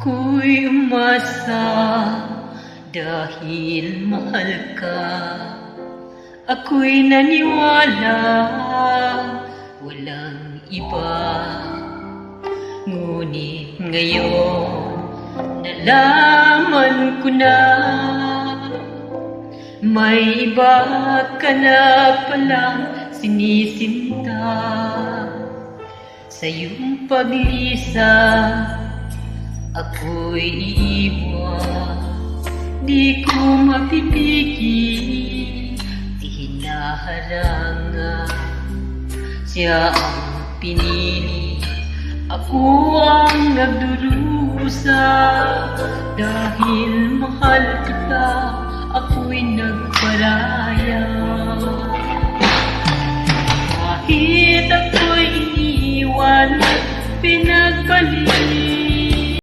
Ako'y umasa dahil mahal ka. Ako'y naniwala walang iba. Ngunit ngayon nalaman ko na may iba ka na palang sinisinta. Sa iyong paglisa ako'y iiwan, di ko mapipigil, di hinaharangan. Siya ang pinili, ako ang nagdurusa. Dahil mahal kita, ako'y nagparaya. Kahit ako'y iniwan, pinagbalik